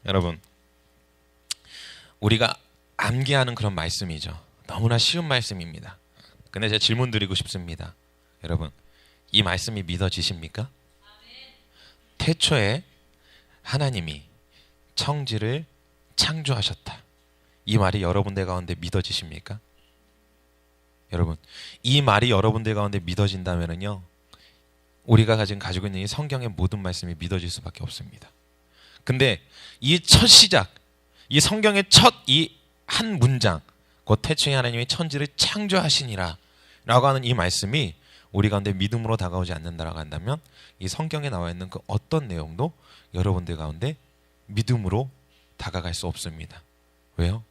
여러분, 우리가 암기하는 그런 말씀이죠. 너무나 쉬운 말씀입니다. 근데 제가 질문 드리고 싶습니다. 여러분, 이 말씀이 믿어지십니까? 태초에 하나님이 청지를 창조하셨다. 이 말이 여러분들 가운데 믿어지십니까? 여러분, 이 말이 여러분들 가운데 믿어진다면요, 우리가 지금 가지고 있는 이 성경의 모든 말씀이 믿어질 수밖에 없습니다. 근데 이 첫 시작, 이 성경의 첫 이 한 문장, 곧 태초에 하나님이 천지를 창조하시니라 라고 하는 이 말씀이 우리 가운데 믿음으로 다가오지 않는다라고 한다면 이 성경에 나와 있는 그 어떤 내용도 여러분들 가운데 믿음으로 다가갈 수 없습니다. 왜요?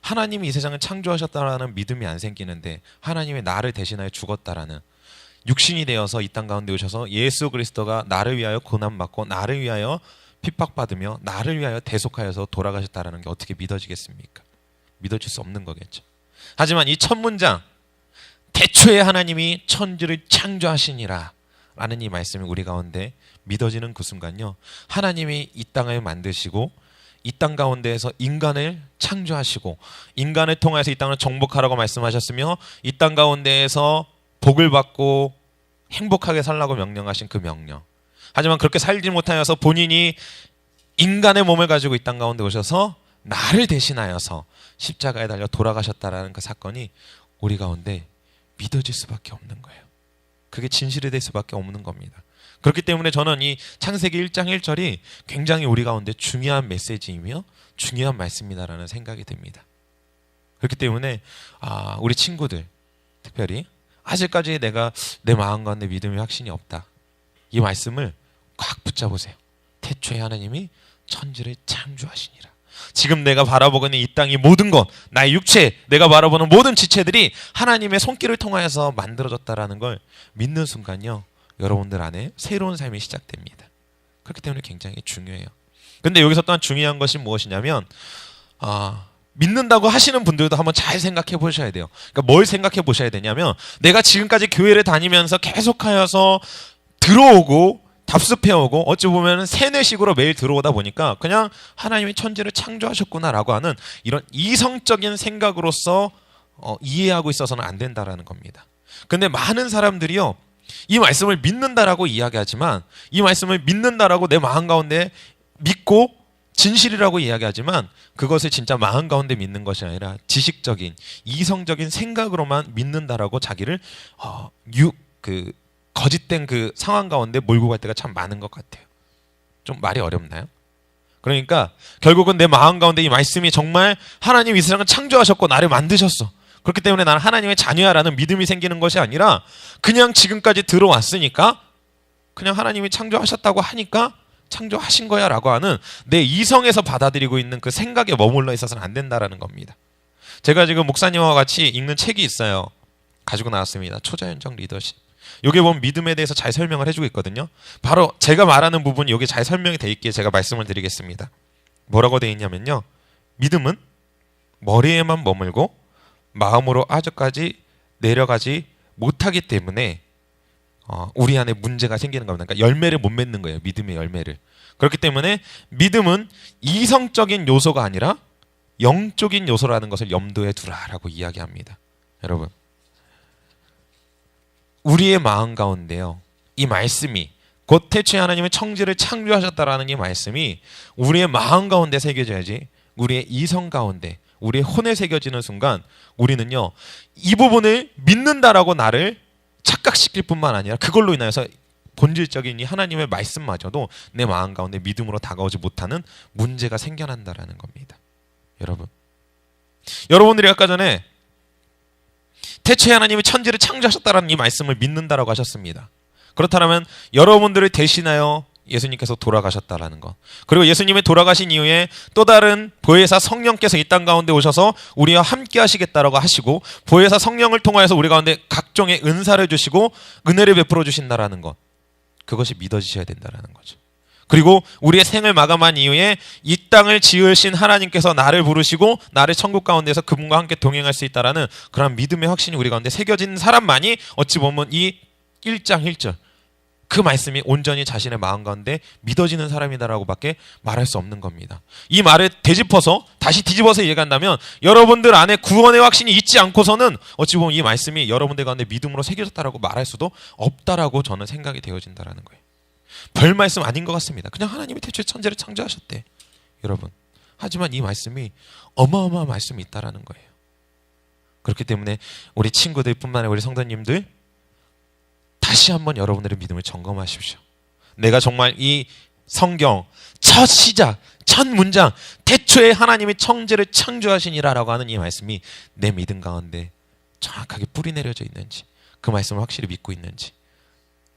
하나님이 이 세상을 창조하셨다라는 믿음이 안 생기는데, 하나님이 나를 대신하여 죽었다라는, 육신이 되어서 이 땅 가운데 오셔서 예수 그리스도가 나를 위하여 고난받고 나를 위하여 핍박받으며 나를 위하여 대속하여서 돌아가셨다라는 게 어떻게 믿어지겠습니까? 믿어질 수 없는 거겠죠. 하지만 이 첫 문장, 태초에 하나님이 천지를 창조하시니라 라는 이 말씀이 우리 가운데 믿어지는 그 순간요, 하나님이 이 땅을 만드시고 이 땅 가운데에서 인간을 창조하시고 인간을 통해서 이 땅을 정복하라고 말씀하셨으며 이 땅 가운데에서 복을 받고 행복하게 살라고 명령하신 그 명령, 하지만 그렇게 살지 못하여서 본인이 인간의 몸을 가지고 이 땅 가운데 오셔서 나를 대신하여서 십자가에 달려 돌아가셨다라는 그 사건이 우리 가운데 믿어질 수밖에 없는 거예요. 그게 진실이 될 수밖에 없는 겁니다. 그렇기 때문에 저는 이 창세기 1장 1절이 굉장히 우리 가운데 중요한 메시지이며 중요한 말씀이다라는 생각이 듭니다. 그렇기 때문에 우리 친구들, 특별히 아직까지 내가 내 마음 가운데 믿음의 확신이 없다, 이 말씀을 꽉 붙잡으세요. 태초에 하나님이 천지를 창조하시니라. 지금 내가 바라보고 있는 이 땅의 모든 것, 나의 육체, 내가 바라보는 모든 지체들이 하나님의 손길을 통하여서 만들어졌다라는 걸 믿는 순간요, 여러분들 안에 새로운 삶이 시작됩니다. 그렇기 때문에 굉장히 중요해요. 근데 여기서 또한 중요한 것이 무엇이냐면, 믿는다고 하시는 분들도 한번 잘 생각해 보셔야 돼요. 그러니까 뭘 생각해 보셔야 되냐면, 내가 지금까지 교회를 다니면서 계속하여서 들어오고 답습해오고 어찌 보면 세뇌식으로 매일 들어오다 보니까 그냥 하나님이 천지를 창조하셨구나라고 하는 이런 이성적인 생각으로서 이해하고 있어서는 안 된다라는 겁니다. 근데 많은 사람들이요, 이 말씀을 믿는다라고 이야기하지만, 이 말씀을 믿는다라고 내 마음 가운데 믿고 진실이라고 이야기하지만, 그것을 진짜 마음 가운데 믿는 것이 아니라 지식적인 이성적인 생각으로만 믿는다라고 자기를 거짓된 그 상황 가운데 몰고 갈 때가 참 많은 것 같아요. 좀 말이 어렵나요? 그러니까 결국은 내 마음 가운데 이 말씀이 정말 하나님 이 세상을 창조하셨고 나를 만드셨어, 그렇기 때문에 나는 하나님의 자녀야라는 믿음이 생기는 것이 아니라, 그냥 지금까지 들어왔으니까 그냥 하나님이 창조하셨다고 하니까 창조하신 거야 라고 하는 내 이성에서 받아들이고 있는 그 생각에 머물러 있어서는 안 된다라는 겁니다. 제가 지금 목사님과 같이 읽는 책이 있어요. 가지고 나왔습니다. 초자연적 리더십. 여기 보면 믿음에 대해서 잘 설명을 해주고 있거든요. 바로 제가 말하는 부분이 여기 잘 설명이 되어 있기에 제가 말씀을 드리겠습니다. 뭐라고 되어 있냐면요, 믿음은 머리에만 머물고 마음으로 아주까지 내려가지 못하기 때문에 우리 안에 문제가 생기는 겁니다. 그러니까 열매를 못 맺는 거예요, 믿음의 열매를. 그렇기 때문에 믿음은 이성적인 요소가 아니라 영적인 요소라는 것을 염두에 두라라고 이야기합니다. 여러분, 우리의 마음 가운데요, 이 말씀이 곧 태초에 하나님의 천지를 창조하셨다라는 이 말씀이 우리의 마음 가운데 새겨져야지, 우리의 이성 가운데, 우리의 혼에 새겨지는 순간 우리는요, 이 부분을 믿는다라고 나를 착각시킬 뿐만 아니라 그걸로 인하여서 본질적인 이 하나님의 말씀마저도 내 마음 가운데 믿음으로 다가오지 못하는 문제가 생겨난다라는 겁니다. 여러분들이 아까 전에 태초에 하나님이 천지를 창조하셨다라는 이 말씀을 믿는다라고 하셨습니다. 그렇다면 여러분들을 대신하여 예수님께서 돌아가셨다라는 것, 그리고 예수님이 돌아가신 이후에 또 다른 보혜사 성령께서 이 땅 가운데 오셔서 우리와 함께 하시겠다라고 하시고, 보혜사 성령을 통하여서 우리 가운데 각종의 은사를 주시고 은혜를 베풀어 주신다라는 것, 그것이 믿어지셔야 된다라는 거죠. 그리고 우리의 생을 마감한 이후에 이 땅을 지으신 하나님께서 나를 부르시고 나를 천국 가운데서 그분과 함께 동행할 수 있다라는 그런 믿음의 확신이 우리 가운데 새겨진 사람만이 어찌 보면 이 1장 1절 그 말씀이 온전히 자신의 마음 가운데 믿어지는 사람이다라고밖에 말할 수 없는 겁니다. 이 말을 되짚어서 다시 뒤집어서 얘기한다면 여러분들 안에 구원의 확신이 있지 않고서는 어찌 보면 이 말씀이 여러분들 가운데 믿음으로 새겨졌다라고 말할 수도 없다라고 저는 생각이 되어진다라는 거예요. 별 말씀 아닌 것 같습니다. 그냥 하나님이 태초에 천지를 창조하셨대, 여러분. 하지만 이 말씀이 어마어마한 말씀이 있다라는 거예요. 그렇기 때문에 우리 친구들뿐만 아니라 우리 성도님들 다시 한번 여러분들의 믿음을 점검하십시오. 내가 정말 이 성경 첫 시작, 첫 문장, 태초에 하나님이 천지를 창조하시니라라고 하는 이 말씀이 내 믿음 가운데 정확하게 뿌리 내려져 있는지, 그 말씀을 확실히 믿고 있는지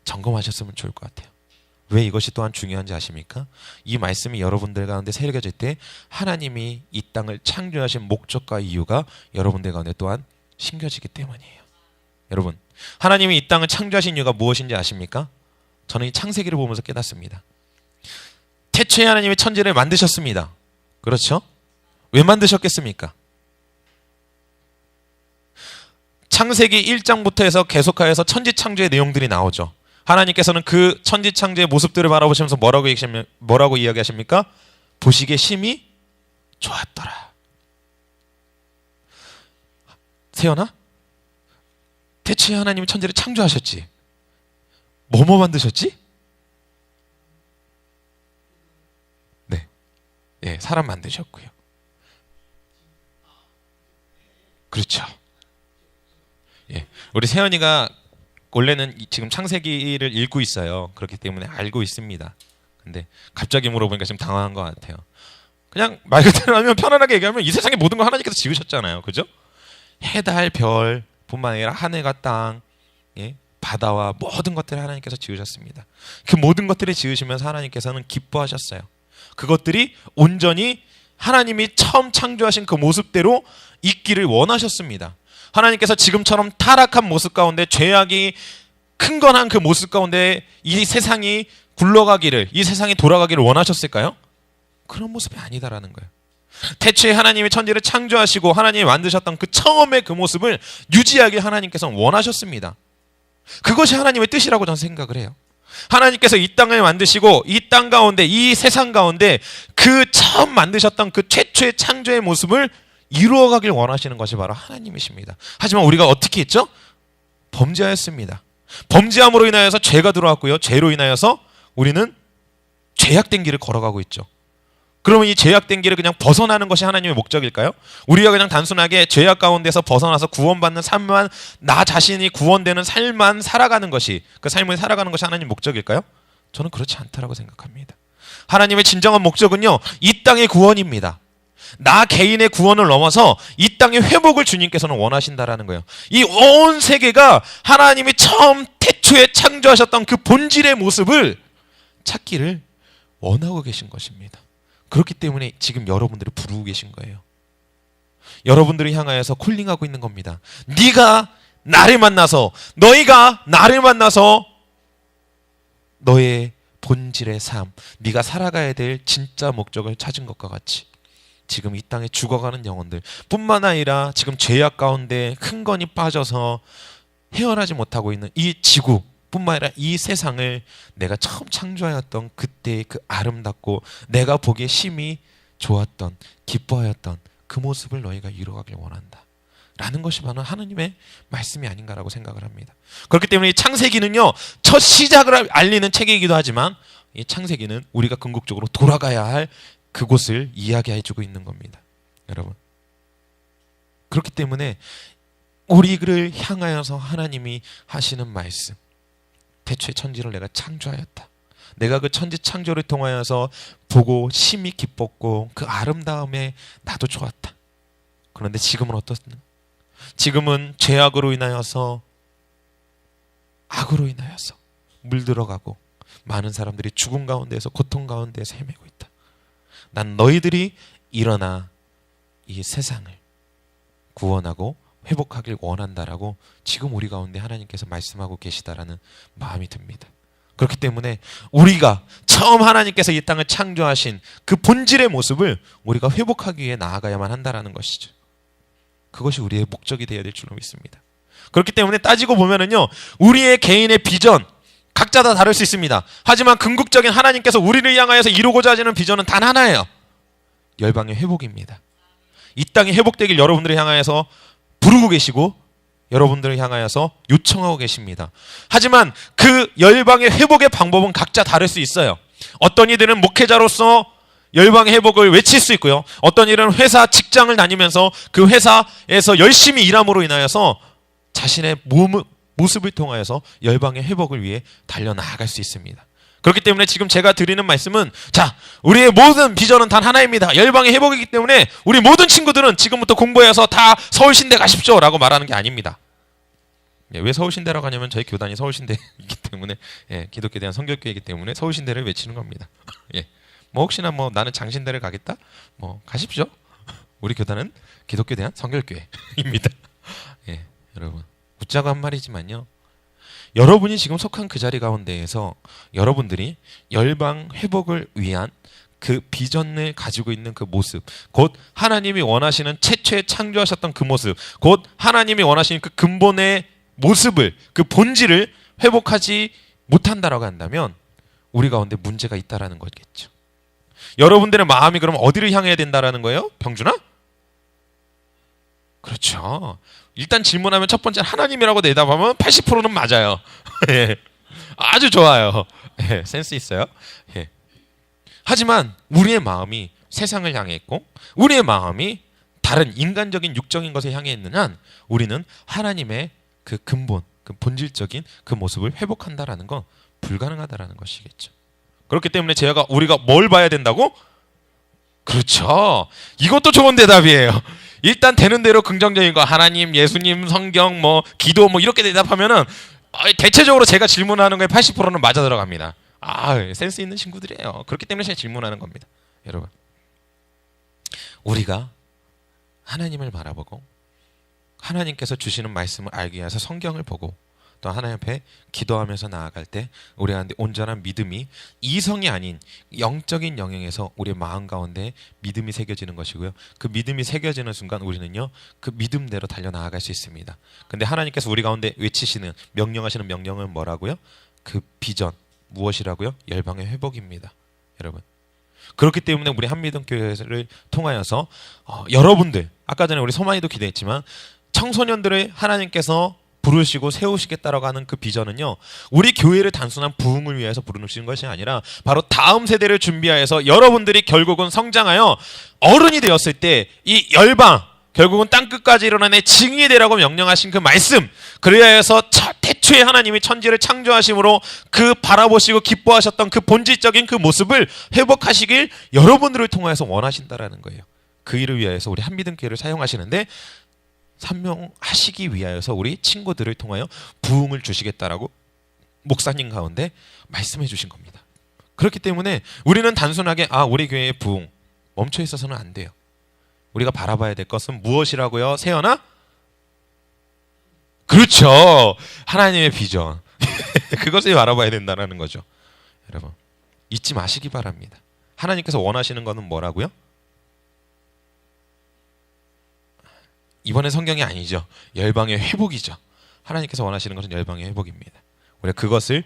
점검하셨으면 좋을 것 같아요. 왜 이것이 또한 중요한지 아십니까? 이 말씀이 여러분들 가운데 새겨질 때 하나님이 이 땅을 창조하신 목적과 이유가 여러분들 가운데 또한 심겨지기 때문이에요. 여러분, 하나님이 이 땅을 창조하신 이유가 무엇인지 아십니까? 저는 이 창세기를 보면서 깨닫습니다. 태초에 하나님이 천지를 만드셨습니다. 그렇죠? 왜 만드셨겠습니까? 창세기 1장부터 해서 계속하여서 천지 창조의 내용들이 나오죠. 하나님께서는 그 천지 창조의 모습들을 바라보시면서 뭐라고 이야기하십니까? 보시기에 심히 좋았더라. 세연아, 태초에 하나님이 천지를 창조하셨지. 뭐뭐 만드셨지? 네, 예, 사람 만드셨고요. 그렇죠. 예, 우리 세연이가 원래는 지금 창세기를 읽고 있어요. 그렇기 때문에 알고 있습니다. 근데 갑자기 물어보니까 지금 당황한 것 같아요. 그냥 말 그대로 하면, 편안하게 얘기하면 이 세상의 모든 걸 하나님께서 지으셨잖아요. 그죠? 해, 달, 별 뿐만 아니라 하늘과 땅, 예? 바다와 모든 것들을 하나님께서 지으셨습니다. 그 모든 것들을 지으시면서 하나님께서는 기뻐하셨어요. 그것들이 온전히 하나님이 처음 창조하신 그 모습대로 있기를 원하셨습니다. 하나님께서 지금처럼 타락한 모습 가운데, 죄악이 큰건한 그 모습 가운데 이 세상이 굴러가기를, 이 세상이 돌아가기를 원하셨을까요? 그런 모습이 아니다라는 거예요. 태초에 하나님이 천지를 창조하시고 하나님이 만드셨던 그 처음의 그 모습을 유지하길 하나님께서는 원하셨습니다. 그것이 하나님의 뜻이라고 저는 생각을 해요. 하나님께서 이 땅을 만드시고 이 땅 가운데, 이 세상 가운데 그 처음 만드셨던 그 최초의 창조의 모습을 이루어가길 원하시는 것이 바로 하나님이십니다. 하지만 우리가 어떻게 했죠? 범죄하였습니다. 범죄함으로 인하여서 죄가 들어왔고요, 죄로 인하여서 우리는 죄악된 길을 걸어가고 있죠. 그러면 이 죄악된 길을 그냥 벗어나는 것이 하나님의 목적일까요? 우리가 그냥 단순하게 죄악 가운데서 벗어나서 구원받는 삶만, 나 자신이 구원되는 삶만 살아가는 것이, 그 삶을 살아가는 것이 하나님의 목적일까요? 저는 그렇지 않다라고 생각합니다. 하나님의 진정한 목적은요, 이 땅의 구원입니다. 나 개인의 구원을 넘어서 이 땅의 회복을 주님께서는 원하신다라는 거예요. 이 온 세계가 하나님이 처음 태초에 창조하셨던 그 본질의 모습을 찾기를 원하고 계신 것입니다. 그렇기 때문에 지금 여러분들을 부르고 계신 거예요. 여러분들을 향하여서 콜링하고 있는 겁니다. 네가 나를 만나서, 너희가 나를 만나서 너의 본질의 삶, 네가 살아가야 될 진짜 목적을 찾은 것과 같이 지금 이 땅에 죽어가는 영혼들 뿐만 아니라 지금 죄악 가운데 흥건히 빠져서 헤어나지 못하고 있는 이 지구 뿐만 아니라 이 세상을 내가 처음 창조하였던 그때의 그 아름답고 내가 보기에 심히 좋았던, 기뻐하였던 그 모습을 너희가 이루어가길 원한다 라는 것이 바로 하나님의 말씀이 아닌가라고 생각을 합니다. 그렇기 때문에 이 창세기는요, 첫 시작을 알리는 책이기도 하지만 이 창세기는 우리가 궁극적으로 돌아가야 할 그곳을 이야기해주고 있는 겁니다. 여러분, 그렇기 때문에 우리를 향하여서 하나님이 하시는 말씀, 태초에 천지를 내가 창조하였다. 내가 그 천지 창조를 통하여서 보고 심히 기뻤고 그 아름다움에 나도 좋았다. 그런데 지금은 어떻습니까? 지금은 죄악으로 인하여서, 악으로 인하여서 물들어가고 많은 사람들이 죽음 가운데에서, 고통 가운데에서 헤매고 있다. 난 너희들이 일어나 이 세상을 구원하고 회복하길 원한다라고 지금 우리 가운데 하나님께서 말씀하고 계시다라는 마음이 듭니다. 그렇기 때문에 우리가 처음 하나님께서 이 땅을 창조하신 그 본질의 모습을 우리가 회복하기 위해 나아가야만 한다라는 것이죠. 그것이 우리의 목적이 되어야 될 줄로 믿습니다. 그렇기 때문에 따지고 보면은요, 우리의 개인의 비전, 각자 다 다를 수 있습니다. 하지만 궁극적인 하나님께서 우리를 향하여서 이루고자 하시는 비전은 단 하나예요. 열방의 회복입니다. 이 땅이 회복되길 여러분들을 향하여서 부르고 계시고 여러분들을 향하여서 요청하고 계십니다. 하지만 그 열방의 회복의 방법은 각자 다를 수 있어요. 어떤 이들은 목회자로서 열방의 회복을 외칠 수 있고요. 어떤 이들은 회사 직장을 다니면서 그 회사에서 열심히 일함으로 인하여서 자신의 모습을 통하여서 열방의 회복을 위해 달려나갈 수 있습니다. 그렇기 때문에 지금 제가 드리는 말씀은 자, 우리의 모든 비전은 단 하나입니다. 열방의 회복이기 때문에 우리 모든 친구들은 지금부터 공부해서 다 서울신대 가십시오 라고 말하는 게 아닙니다. 왜 서울신대라고 하냐면 저희 교단이 서울신대이기 때문에, 기독교에 대한 성결교회이기 때문에 서울신대를 외치는 겁니다. 뭐 혹시나 뭐 나는 장신대를 가겠다? 뭐 가십시오. 우리 교단은 기독교에 대한 성결교회입니다. 여러분 웃자고 한 말이지만요, 여러분이 지금 속한 그 자리 가운데에서 여러분들이 열방 회복을 위한 그 비전을 가지고 있는 그 모습, 곧 하나님이 원하시는 최초에 창조하셨던 그 모습, 곧 하나님이 원하시는 그 근본의 모습을, 그 본질을 회복하지 못한다라고 한다면 우리 가운데 문제가 있다라는 거겠죠. 여러분들의 마음이 그럼 어디를 향해야 된다라는 거예요? 병준아? 그렇죠. 일단 질문하면 첫 번째 하나님이라고 대답하면 80%는 맞아요. 아주 좋아요. 센스 있어요. 하지만 우리의 마음이 세상을 향해 있고 우리의 마음이 다른 인간적인 육적인 것을 향해 있는 한 우리는 하나님의 그 근본, 그 본질적인 그 모습을 회복한다라는 건 불가능하다라는 것이겠죠. 그렇기 때문에 우리가 뭘 봐야 된다고? 그렇죠. 이것도 좋은 대답이에요. 일단 되는 대로 긍정적인 거, 하나님, 예수님, 성경, 뭐 기도 뭐 이렇게 대답하면은 대체적으로 제가 질문하는 거에 80%는 맞아 들어갑니다. 센스 있는 친구들이에요. 그렇기 때문에 제가 질문하는 겁니다. 여러분, 우리가 하나님을 바라보고 하나님께서 주시는 말씀을 알기 위해서 성경을 보고 또 하나님 앞에 기도하면서 나아갈 때 우리 가운데 온전한 믿음이 이성이 아닌 영적인 영역에서 우리의 마음 가운데 믿음이 새겨지는 것이고요. 그 믿음이 새겨지는 순간 우리는요, 그 믿음대로 달려나아갈 수 있습니다. 근데 하나님께서 우리 가운데 외치시는, 명령하시는 명령은 뭐라고요? 그 비전 무엇이라고요? 열방의 회복입니다. 여러분, 그렇기 때문에 우리 한미동교회를 통하여서 여러분들, 아까 전에 우리 소만이도 기대했지만 청소년들을 하나님께서 부르시고 세우시겠다라고 하는 그 비전은요, 우리 교회를 단순한 부흥을 위해서 부르시는 것이 아니라 바로 다음 세대를 준비하여서 여러분들이 결국은 성장하여 어른이 되었을 때 이 열방, 결국은 땅끝까지 일어나는 증인이 되라고 명령하신 그 말씀, 그래야 해서 태초에 하나님이 천지를 창조하심으로 그 바라보시고 기뻐하셨던 그 본질적인 그 모습을 회복하시길 여러분들을 통해서 원하신다라는 거예요. 그 일을 위하여서 우리 한미등교회를 사용하시는데 산명하시기 위하여서 우리 친구들을 통하여 부흥을 주시겠다라고 목사님 가운데 말씀해 주신 겁니다. 그렇기 때문에 우리는 단순하게 우리 교회의 부흥 멈춰 있어서는 안 돼요. 우리가 바라봐야 될 것은 무엇이라고요? 세연아? 그렇죠. 하나님의 비전. 그것을 바라봐야 된다는 거죠. 여러분, 잊지 마시기 바랍니다. 하나님께서 원하시는 것은 뭐라고요? 이번에 성경이 아니죠. 열방의 회복이죠. 하나님께서 원하시는 것은 열방의 회복입니다. 우리가 그것을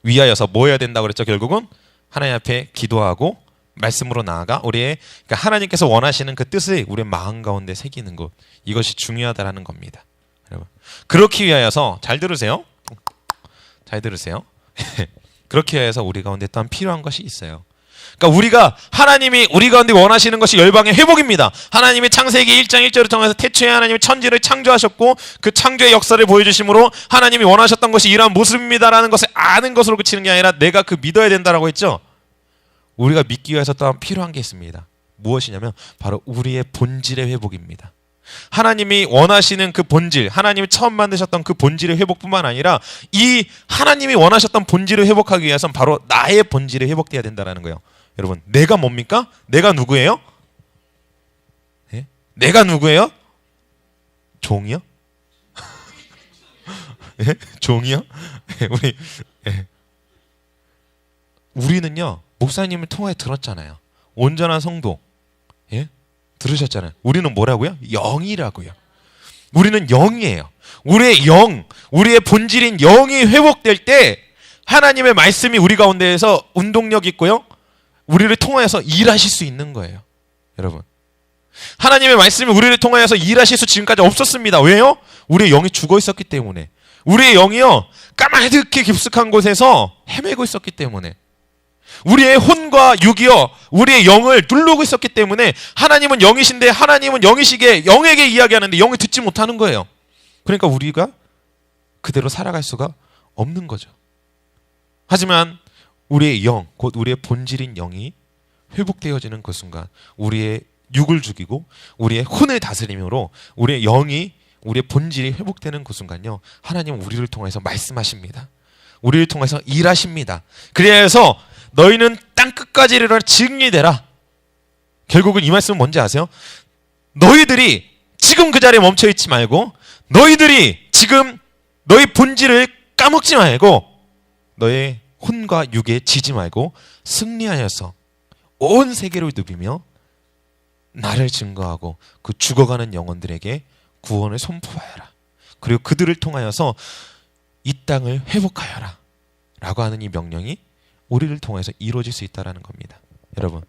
위하여서 뭐 해야 된다고 그랬죠? 결국은 하나님 앞에 기도하고 말씀으로 나아가 그러니까 하나님께서 원하시는 그 뜻을 우리의 마음 가운데 새기는 것, 이것이 중요하다라는 겁니다. 여러분, 그렇기 위하여서 잘 들으세요. 그렇게 위하여서 우리 가운데 또한 필요한 것이 있어요. 그러니까 우리가 하나님이 우리 가운데 원하시는 것이 열방의 회복입니다. 하나님이 창세기 1장 1절을 통해서 태초에 하나님이 천지를 창조하셨고 그 창조의 역사를 보여주심으로 하나님이 원하셨던 것이 이러한 모습입니다라는 것을 아는 것으로 그치는 게 아니라 내가 그 믿어야 된다라고 했죠. 우리가 믿기 위해서 또한 필요한 게 있습니다. 무엇이냐면 바로 우리의 본질의 회복입니다. 하나님이 원하시는 그 본질, 하나님이 처음 만드셨던 그 본질의 회복뿐만 아니라 이 하나님이 원하셨던 본질을 회복하기 위해서는 바로 나의 본질이 회복돼야 된다는 거예요. 여러분, 내가 뭡니까? 내가 누구예요? 네? 내가 누구예요? 종이요? 네? 종이요? 네, 우리는요, 목사님을 통해 들었잖아요. 온전한 성도. 예? 들으셨잖아요. 우리는 뭐라고요? 영이라고요. 우리는 영이에요. 우리의 영, 우리의 본질인 영이 회복될 때 하나님의 말씀이 우리 가운데에서 운동력 있고요, 우리를 통하여서 일하실 수 있는 거예요. 여러분, 하나님의 말씀이 우리를 통하여서 일하실 수 지금까지 없었습니다. 왜요? 우리의 영이 죽어 있었기 때문에. 우리의 영이요, 까마득히 깊숙한 곳에서 헤매고 있었기 때문에. 우리의 혼과 육이요, 우리의 영을 누르고 있었기 때문에. 하나님은 영이신데 하나님은 영이시게 영에게 이야기하는데 영이 듣지 못하는 거예요. 그러니까 우리가 그대로 살아갈 수가 없는 거죠. 하지만 우리의 영, 곧 우리의 본질인 영이 회복되어지는 그 순간, 우리의 육을 죽이고 우리의 혼을 다스림으로 우리의 영이, 우리의 본질이 회복되는 그 순간요, 하나님은 우리를 통해서 말씀하십니다. 우리를 통해서 일하십니다. 그래서 너희는 땅 끝까지 이르러 증인이 되라. 결국은 이 말씀은 뭔지 아세요? 너희들이 지금 그 자리에 멈춰 있지 말고, 너희들이 지금 너희 본질을 까먹지 말고, 너의 혼과 육에 지지 말고 승리하여서 온 세계를 누비며 나를 증거하고 그 죽어가는 영혼들에게 구원을 선포하여라. 그리고 그들을 통하여서 이 땅을 회복하여라 라고 하는 이 명령이 우리를 통해서 이루어질 수 있다는 겁니다. 여러분,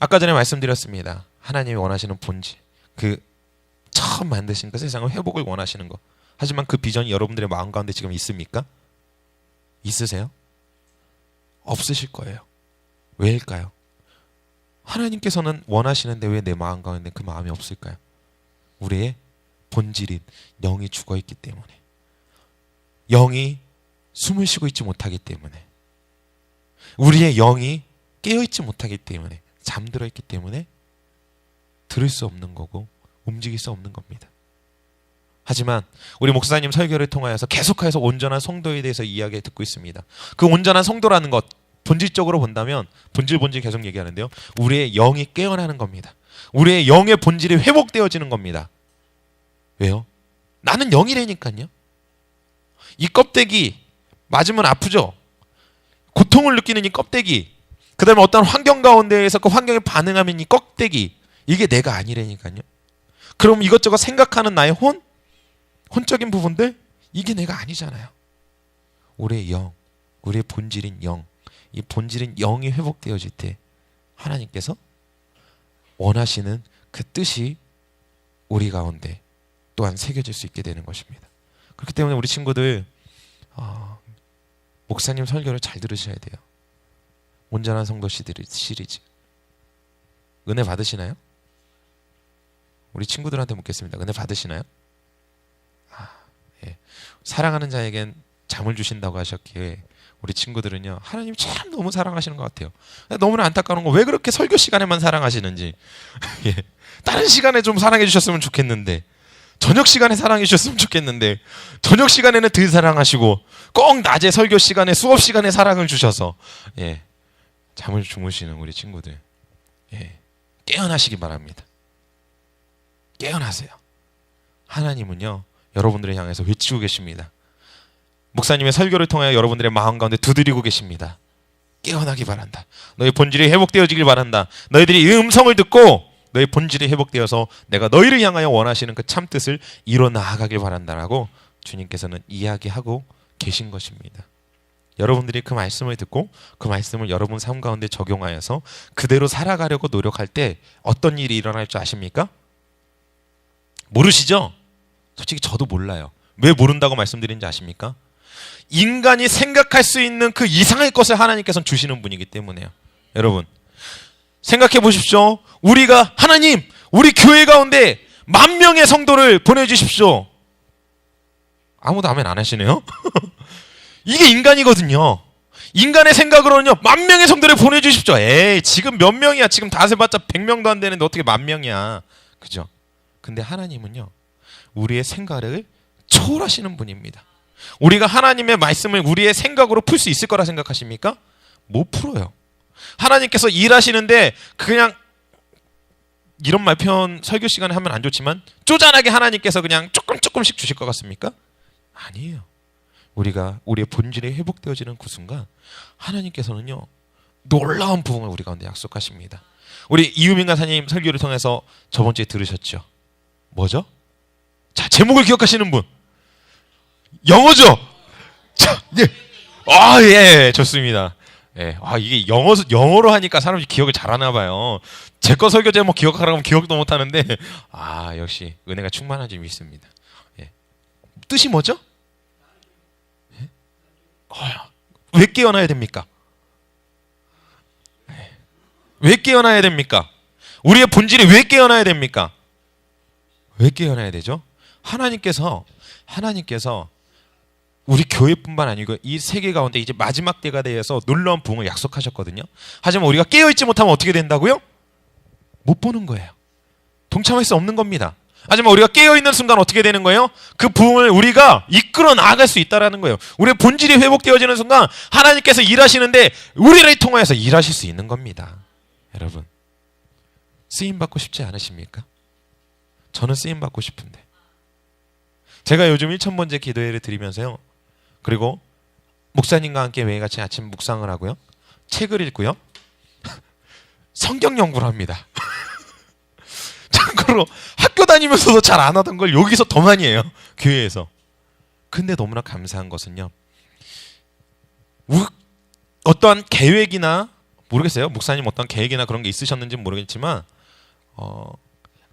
아까 전에 말씀드렸습니다. 하나님이 원하시는 본질, 그 처음 만드신 그 세상을 회복을 원하시는 것. 하지만 그 비전이 여러분들의 마음 가운데 지금 있습니까? 있으세요? 없으실 거예요. 왜일까요? 하나님께서는 원하시는데 왜 내 마음 가운데 그 마음이 없을까요? 우리의 본질인 영이 죽어있기 때문에, 영이 숨을 쉬고 있지 못하기 때문에, 우리의 영이 깨어있지 못하기 때문에, 잠들어 있기 때문에 들을 수 없는 거고 움직일 수 없는 겁니다. 하지만 우리 목사님 설교를 통하여서 계속해서 온전한 성도에 대해서 이야기 듣고 있습니다. 그 온전한 성도라는 것, 본질적으로 본다면 본질 계속 얘기하는데요, 우리의 영이 깨어나는 겁니다. 우리의 영의 본질이 회복되어지는 겁니다. 왜요? 나는 영이라니까요. 이 껍데기 맞으면 아프죠? 고통을 느끼는 이 껍데기, 그 다음에 어떤 환경 가운데에서 그 환경에 반응하면 이 껍데기, 이게 내가 아니라니까요. 그럼 이것저것 생각하는 나의 혼적인 부분들, 이게 내가 아니잖아요. 우리의 영, 우리의 본질인 영, 이 본질인 영이 회복되어질 때 하나님께서 원하시는 그 뜻이 우리 가운데 또한 새겨질 수 있게 되는 것입니다. 그렇기 때문에 우리 친구들, 목사님 설교를 잘 들으셔야 돼요. 온전한 성도 시리즈. 은혜 받으시나요? 우리 친구들한테 묻겠습니다. 은혜 받으시나요? 예. 사랑하는 자에겐 잠을 주신다고 하셨기에 우리 친구들은요, 하나님 참 너무 사랑하시는 것 같아요. 너무나 안타까운 거, 왜 그렇게 설교 시간에만 사랑하시는지. 예. 다른 시간에 좀 사랑해 주셨으면 좋겠는데, 저녁 시간에 사랑해 주셨으면 좋겠는데, 저녁 시간에는 덜 사랑하시고 꼭 낮에 설교 시간에, 수업 시간에 사랑을 주셔서, 예, 잠을 주무시는 우리 친구들, 예, 깨어나시기 바랍니다. 깨어나세요. 하나님은요, 여러분들을 향해서 외치고 계십니다. 목사님의 설교를 통해 여러분들의 마음 가운데 두드리고 계십니다. 깨어나기 바란다. 너희 본질이 회복되어지길 바란다. 너희들이 이 음성을 듣고 너희 본질이 회복되어서 내가 너희를 향하여 원하시는 그 참뜻을 이뤄 나아가길 바란다라고 주님께서는 이야기하고 계신 것입니다. 여러분들이 그 말씀을 듣고 그 말씀을 여러분 삶 가운데 적용하여서 그대로 살아가려고 노력할 때 어떤 일이 일어날 줄 아십니까? 모르시죠? 솔직히 저도 몰라요. 왜 모른다고 말씀드리는지 아십니까? 인간이 생각할 수 있는 그 이상의 것을 하나님께서는 주시는 분이기 때문에요. 여러분, 생각해 보십시오. 우리가, 하나님, 우리 교회 가운데 10,000명의 성도를 보내주십시오. 아무도 아멘 안 하시네요. 이게 인간이거든요. 인간의 생각으로는요, 10,000명의 성도를 보내주십시오. 에이, 지금 몇 명이야? 지금 다 세봤자 100명도 안 되는데 어떻게 10,000명이야? 그죠? 근데 하나님은요, 우리의 생각을 초월하시는 분입니다. 우리가 하나님의 말씀을 우리의 생각으로 풀 수 있을 거라 생각하십니까? 못 풀어요. 하나님께서 일하시는데 그냥, 이런 말 표현 설교 시간에 하면 안 좋지만, 쪼잔하게 하나님께서 그냥 조금씩 주실 것 같습니까? 아니에요. 우리가 우리의 본질이 회복되어지는 그 순간 하나님께서는요, 놀라운 부흥을 우리 가운데 약속하십니다. 우리 이유민 간사님 설교를 통해서 저번 주에 들으셨죠? 뭐죠? 자, 제목을 기억하시는 분. 영어죠? 자, 예. 예, 좋습니다. 예, 이게 영어로 하니까 사람들이 기억을 잘하나 봐요. 제 거 설교 제목 기억하라고 하면 기억도 못 하는데, 역시 은혜가 충만한 점이 있습니다. 예. 뜻이 뭐죠? 예? 왜 깨어나야 됩니까? 예. 왜 깨어나야 됩니까? 우리의 본질이 왜 깨어나야 됩니까? 왜 깨어나야 되죠? 하나님께서 우리 교회뿐만 아니고 이 세계 가운데 이제 마지막 때가 되어서 놀라운 부흥을 약속하셨거든요. 하지만 우리가 깨어있지 못하면 어떻게 된다고요? 못 보는 거예요. 동참할 수 없는 겁니다. 하지만 우리가 깨어있는 순간 어떻게 되는 거예요? 그 부흥을 우리가 이끌어 나아갈 수 있다는 거예요. 우리의 본질이 회복되어지는 순간 하나님께서 일하시는데 우리를 통하여서 일하실 수 있는 겁니다. 여러분, 쓰임받고 싶지 않으십니까? 저는 쓰임받고 싶은데. 제가 요즘 1000번째 기도회를 드리면서요, 그리고 목사님과 함께 매일같이 아침 묵상을 하고요, 책을 읽고요, 성경 연구를 합니다. 참고로 학교 다니면서도 잘 안 하던 걸 여기서 더 많이 해요. 교회에서. 근데 너무나 감사한 것은요, 어떠한 계획이나 모르겠어요. 목사님 어떤 계획이나 그런 게 있으셨는지는 모르겠지만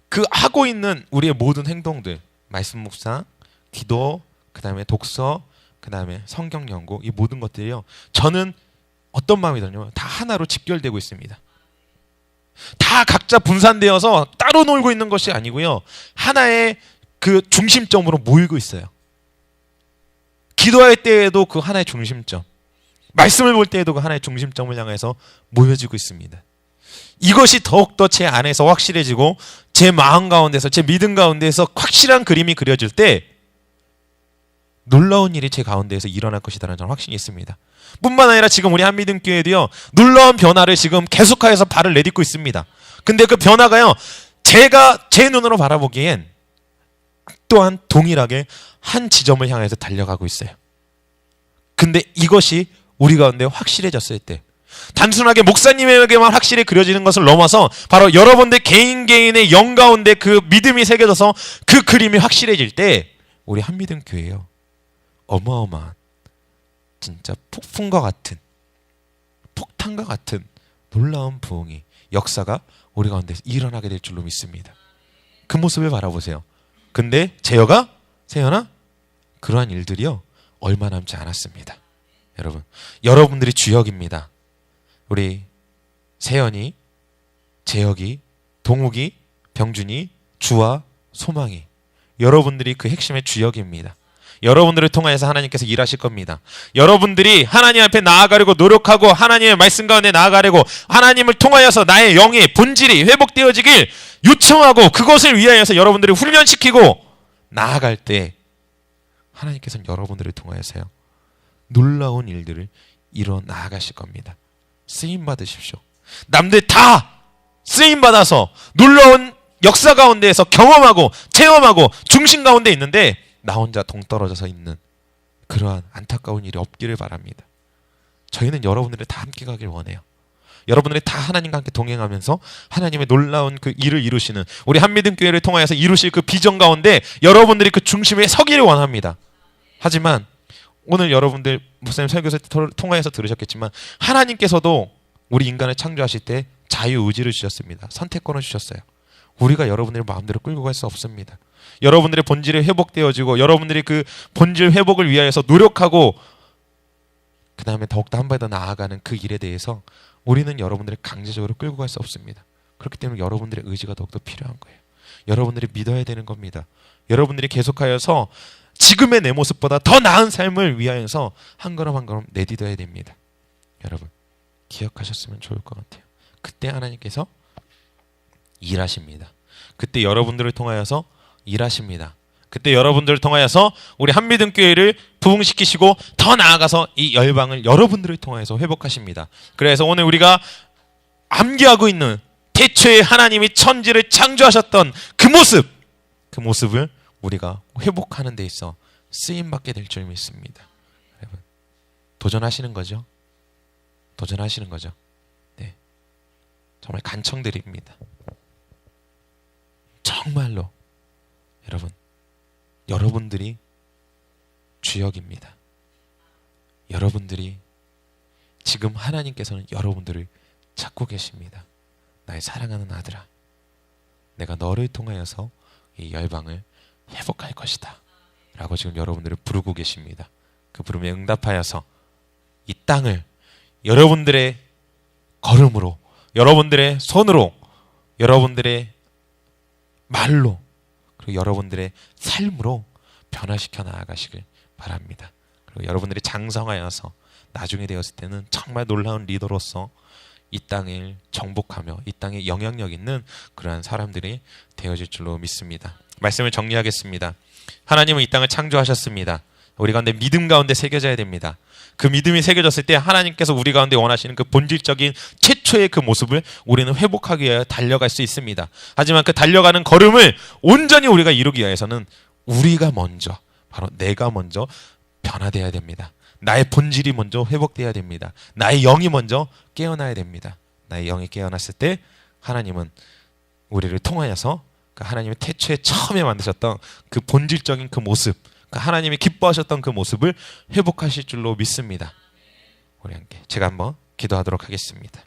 그 하고 있는 우리의 모든 행동들, 말씀 묵상, 기도, 그 다음에 독서, 그 다음에 성경 연구, 이 모든 것들이요, 저는 어떤 마음이 드냐면 다 하나로 직결되고 있습니다. 다 각자 분산되어서 따로 놀고 있는 것이 아니고요, 하나의 그 중심점으로 모이고 있어요. 기도할 때에도 그 하나의 중심점, 말씀을 볼 때에도 그 하나의 중심점을 향해서 모여지고 있습니다. 이것이 더욱더 제 안에서 확실해지고 제 마음 가운데서, 제 믿음 가운데서 확실한 그림이 그려질 때 놀라운 일이 제 가운데에서 일어날 것이라는 저는 확신이 있습니다. 뿐만 아니라 지금 우리 한미등교회도요, 놀라운 변화를 지금 계속하여서 발을 내딛고 있습니다. 근데 그 변화가요, 제가 제 눈으로 바라보기엔 또한 동일하게 한 지점을 향해서 달려가고 있어요. 근데 이것이 우리 가운데 확실해졌을 때, 단순하게 목사님에게만 확실히 그려지는 것을 넘어서 바로 여러분들 개인의 영 가운데 그 믿음이 새겨져서 그 그림이 확실해질 때, 우리 한미등교회요, 어마어마한, 진짜 폭풍과 같은, 폭탄과 같은 놀라운 부흥이, 역사가 우리 가운데서 일어나게 될 줄로 믿습니다. 그 모습을 바라보세요. 근데 세연아, 그러한 일들이요, 얼마 남지 않았습니다. 여러분들이 주역입니다. 우리 세연이, 재혁이, 동욱이, 병준이, 주와 소망이, 여러분들이 그 핵심의 주역입니다. 여러분들을 통해서 하나님께서 일하실 겁니다. 여러분들이 하나님 앞에 나아가려고 노력하고 하나님의 말씀 가운데 나아가려고 하나님을 통하여서 나의 영의 본질이 회복되어지길 요청하고 그것을 위하여서 여러분들을 훈련시키고 나아갈 때, 하나님께서는 여러분들을 통하여서요, 놀라운 일들을 이뤄 나아가실 겁니다. 쓰임 받으십시오. 남들 다 쓰임 받아서 놀라운 역사 가운데에서 경험하고 체험하고 중심 가운데 있는데 나 혼자 동떨어져서 있는 그러한 안타까운 일이 없기를 바랍니다. 저희는 여러분들이 다 함께 가길 원해요. 여러분들이 다 하나님과 함께 동행하면서 하나님의 놀라운 그 일을 이루시는, 우리 한미등교회를 통하여서 이루실 그 비전 가운데 여러분들이 그 중심에 서기를 원합니다. 하지만 오늘 여러분들 목사님 설교를 통하여서 들으셨겠지만, 하나님께서도 우리 인간을 창조하실 때 자유의지를 주셨습니다. 선택권을 주셨어요. 우리가 여러분들의 마음대로 끌고 갈 수 없습니다. 여러분들의 본질이 회복되어지고 여러분들이 그 본질 회복을 위하여서 노력하고 그 다음에 더욱더 한 발 더 나아가는 그 일에 대해서 우리는 여러분들을 강제적으로 끌고 갈 수 없습니다. 그렇기 때문에 여러분들의 의지가 더욱더 필요한 거예요. 여러분들이 믿어야 되는 겁니다. 여러분들이 계속하여서 지금의 내 모습보다 더 나은 삶을 위하여서 한 걸음 한 걸음 내딛어야 됩니다. 여러분, 기억하셨으면 좋을 것 같아요. 그때 하나님께서 일하십니다. 그때 여러분들을 통하여서 일하십니다. 그때 여러분들을 통하여서 우리 한미등교회를 부흥시키시고 더 나아가서 이 열방을 여러분들을 통하여서 회복하십니다. 그래서 오늘 우리가 암기하고 있는 태초에 하나님이 천지를 창조하셨던 그 모습을 우리가 회복하는 데 있어 쓰임받게 될 줄 믿습니다. 여러분, 도전하시는 거죠? 도전하시는 거죠? 네, 정말 간청드립니다. 정말로 여러분들이 주역입니다. 여러분들이 지금 하나님께서는 여러분들을 찾고 계십니다. 나의 사랑하는 아들아, 내가 너를 통하여서 이 열방을 회복할 것이다 라고 지금 여러분들을 부르고 계십니다. 그 부름에 응답하여서 이 땅을 여러분들의 걸음으로, 여러분들의 손으로, 여러분들의 말로, 그리고 여러분들의 삶으로 변화시켜 나아가시길 바랍니다. 그리고 여러분들이 장성하여서 나중에 되었을 때는 정말 놀라운 리더로서 이 땅을 정복하며 이 땅에 영향력 있는 그러한 사람들이 되어질 줄로 믿습니다. 말씀을 정리하겠습니다. 하나님은 이 땅을 창조하셨습니다. 우리 가운데 믿음 가운데 새겨져야 됩니다. 그 믿음이 새겨졌을 때 하나님께서 우리 가운데 원하시는 그 본질적인 최초의 그 모습을 우리는 회복하기 위하여 달려갈 수 있습니다. 하지만 그 달려가는 걸음을 온전히 우리가 이루기 위해서는 우리가 먼저, 바로 내가 먼저 변화되어야 됩니다. 나의 본질이 먼저 회복되어야 됩니다. 나의 영이 먼저 깨어나야 됩니다. 나의 영이 깨어났을 때 하나님은 우리를 통하여서 그 하나님의 태초에 처음에 만드셨던 그 본질적인 그 모습, 그 하나님이 기뻐하셨던 그 모습을 회복하실 줄로 믿습니다. 우리 함께 제가 한번 기도하도록 하겠습니다.